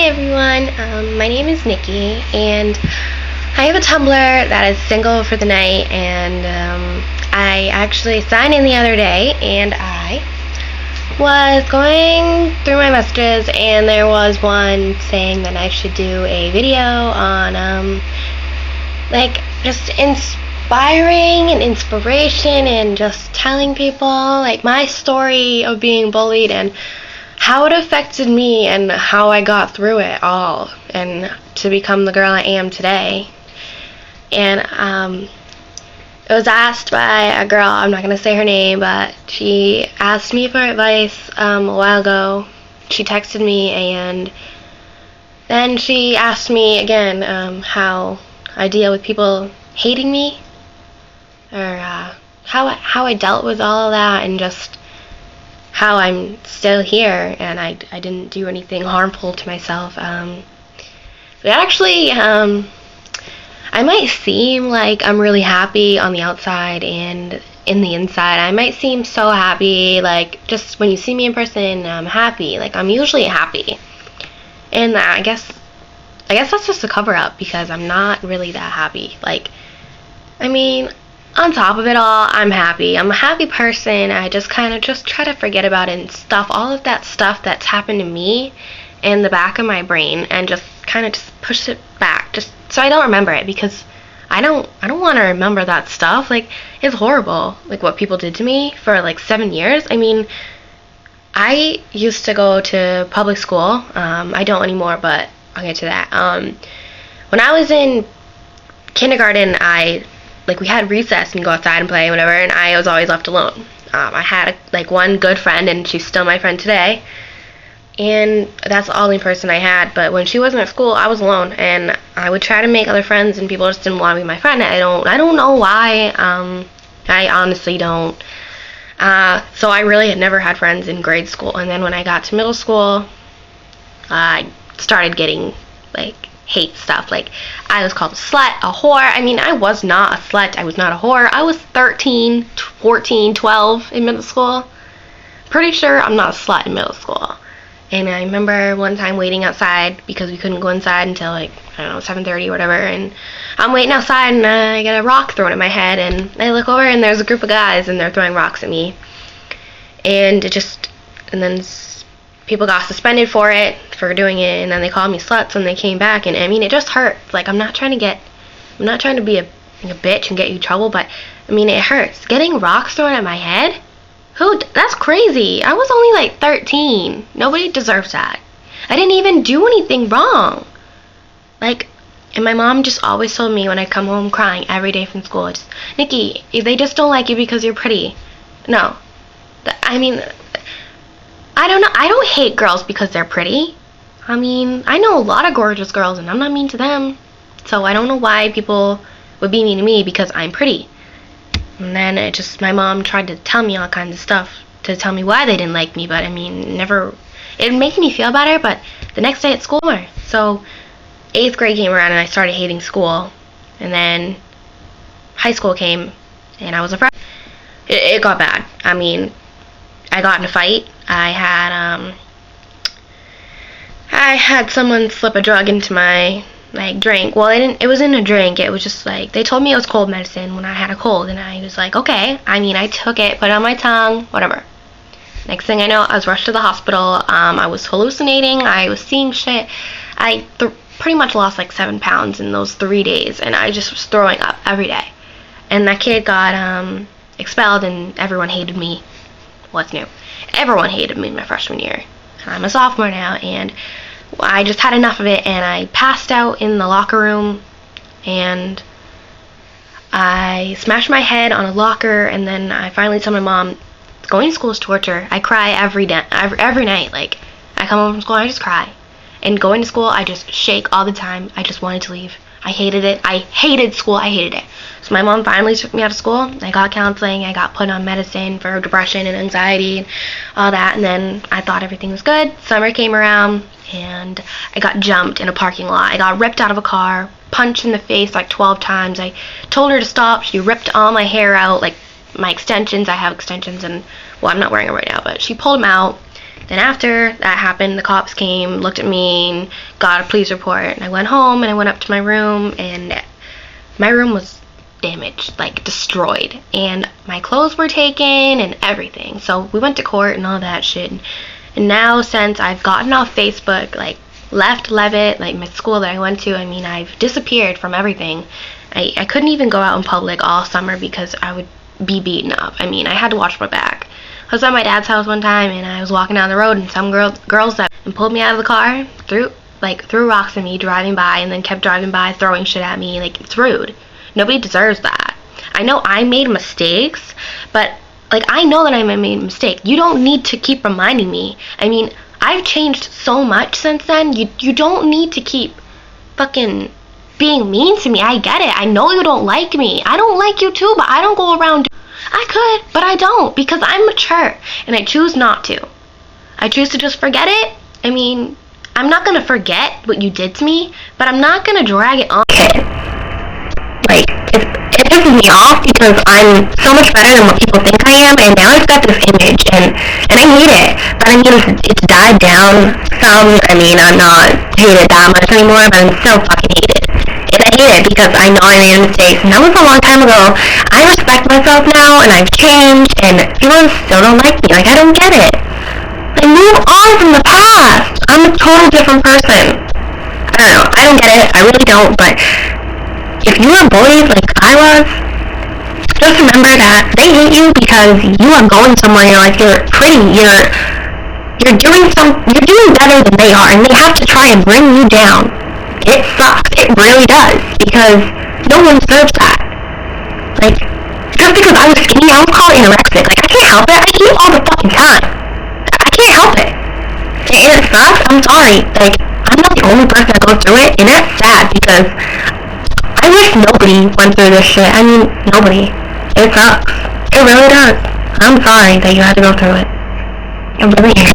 Hi everyone, my name is Nikki, and I have a Tumblr that is single for the night, and I actually signed in the other day, and I was going through my messages, and there was one saying that I should do a video on just inspiring and inspiration and just telling people my story of being bullied and how it affected me and how I got through it all and to become the girl I am today. And it was asked by a girl, I'm not going to say her name, but she asked me for advice a while ago. She texted me, and then she asked me again how I deal with people hating me, or how I dealt with all of that, and just how I'm still here and I didn't do anything harmful to myself. Actually, I might seem like I'm really happy on the outside, and in the inside I might seem so happy, just when you see me in person, I'm happy, I'm usually happy, and I guess that's just a cover-up because I'm not really that happy. On top of it all, I'm happy. I'm a happy person. I just kind of just try to forget about it and stuff all of that stuff that's happened to me in the back of my brain, and just kind of just push it back, just so I don't remember it, because I don't want to remember that stuff. It's horrible, what people did to me for 7 years. I used to go to public school. I don't anymore, but I'll get to that. When I was in kindergarten, we had recess and you go outside and play and whatever, and I was always left alone. I had one good friend, and she's still my friend today, and that's the only person I had. But when she wasn't at school, I was alone, and I would try to make other friends, and people just didn't want to be my friend. I don't know why. I honestly don't. So I really had never had friends in grade school, and then when I got to middle school, I started getting hate stuff. I was called a slut, a whore. I was not a slut. I was not a whore. I was 13, 14, 12 in middle school. Pretty sure I'm not a slut in middle school. And I remember one time waiting outside because we couldn't go inside until 7:30 or whatever, and I'm waiting outside, and I get a rock thrown at my head, and I look over, and there's a group of guys, and they're throwing rocks at me, and then people got suspended for doing it, and then they called me sluts when they came back, and it just hurts. I'm not trying to be a bitch and get you in trouble, but it hurts. Getting rocks thrown at my head? That's crazy. I was only 13. Nobody deserves that. I didn't even do anything wrong. And my mom just always told me when I come home crying every day from school, Nikki, they just don't like you because you're pretty. No. I don't know. I don't hate girls because they're pretty. I know a lot of gorgeous girls, and I'm not mean to them. So I don't know why people would be mean to me because I'm pretty. And then my mom tried to tell me all kinds of stuff to tell me why they didn't like me, but never. It made me feel better, but the next day at school, so 8th grade came around, and I started hating school. And then high school came, and I was a freshman. It got bad. I got in a fight. I had someone slip a drug into my drink. Well, it wasn't a drink. It was just they told me it was cold medicine when I had a cold, and I was okay. I took it, put it on my tongue, whatever. Next thing I know, I was rushed to the hospital. I was hallucinating. I was seeing shit. I pretty much lost 7 pounds in those 3 days, and I just was throwing up every day. And that kid got expelled, and everyone hated me. What's new? Everyone hated me my freshman year. I'm a sophomore now, and I just had enough of it, and I passed out in the locker room, and I smashed my head on a locker, and then I finally told my mom, going to school is torture. I cry every night. I come home from school, I just cry. And going to school, I just shake all the time. I just wanted to leave. I hated it. I hated school. I hated it. So my mom finally took me out of school. I got counseling. I got put on medicine for depression and anxiety and all that. And then I thought everything was good. Summer came around, and I got jumped in a parking lot. I got ripped out of a car, punched in the face 12 times. I told her to stop. She ripped all my hair out, my extensions. I have extensions, and, well, I'm not wearing them right now, but she pulled them out. Then after that happened, the cops came, looked at me, and got a police report. And I went home and I went up to my room, and my room was damaged, like destroyed. And my clothes were taken and everything. So we went to court and all that shit. And now since I've gotten off Facebook, like left Levitt, like my school that I went to, I mean, I've disappeared from everything. I couldn't even go out in public all summer because I would be beaten up. I mean, I had to watch my back. I was at my dad's house one time and I was walking down the road and some girls that pulled me out of the car, threw rocks at me driving by, and then kept driving by throwing shit at me. Like, it's rude. Nobody deserves that. I know I made mistakes, but like, I know that I made a mistake. You don't need to keep reminding me. I mean, I've changed so much since then. You don't need to keep fucking being mean to me. I get it. I know you don't like me. I don't like you too, but I don't go around. I could, but I don't, because I'm mature, and I choose not to. I choose to just forget it. I mean, I'm not gonna forget what you did to me, but I'm not gonna drag it on. Like, it pisses me off because I'm so much better than what people think I am, and now I've got this image, and I hate it. But I mean, it's died down some. I mean, I'm not hated that much anymore, but I'm still fucking hated. And I hate it because I know I made mistakes, and that was a long time ago. I respect myself now, and I've changed, and people still don't like me. Like, I don't get it. Like, move on from the past. I'm a total different person. I don't know. I don't get it. I really don't, but if you were bullied like I was, just remember that they hate you because you are going somewhere. You're pretty. You're doing better than they are, and they have to try and bring you down. It sucks. It really does, because no one deserves that. Like, just because I was skinny, I was called anorexic. Like, I can't help it. I eat all the fucking time. I can't help it. And it sucks. I'm sorry. Like, I'm not the only person that goes through it, and that's sad because I wish nobody went through this shit. I mean, nobody. It sucks. It really does. I'm sorry that you had to go through it. It really is.